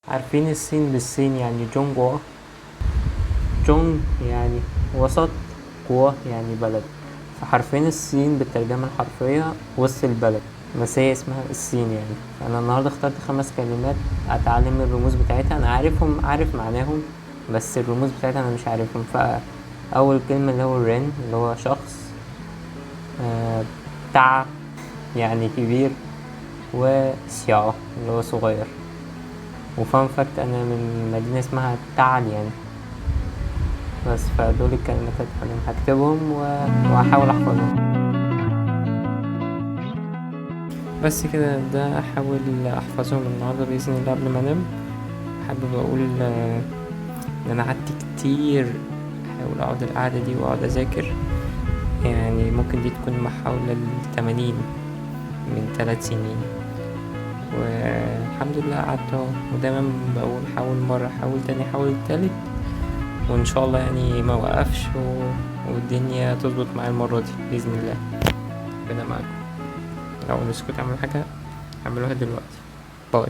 عارفين الصين بالصين يعني جونجوا. جونج يعني وسط، جوا يعني بلد، فحرفين الصين بالترجمة الحرفية وسط البلد، بس هي اسمها الصين يعني. فأنا النهاردة اخترت 5 كلمات أتعلم الرموز بتاعتها. أنا عارفهم، عارف معناهم، بس الرموز بتاعتها أنا مش عارفهم. فأول كلمة اللي هو رين اللي هو شخص، تع يعني كبير، وسياو اللي هو صغير. وفان فاكت أنا من مدينة اسمها تعاليان. بس فدول الكلمات اللي هكتبهم وهحاول احفظهم. بس كده، ده احاول احفظهم النهارده باذن الله قبل ما انام. حابب اقول ان انا قعدت كتير احاول اقعد القعده دي واقعد اذاكر. يعني ممكن دي تكون محاولة ل80 من 3 سنين، والحمد لله قعدت اهو. ودايما بقول حاول مرة، حاول تاني، حاول تالت، وان شاء الله يعني ما وقفش والدنيا تظبط معايا المرة دي بإذن الله. ربنا معاكم. لو نسكت اعملوا حاجة اعملوها دلوقتي. باي.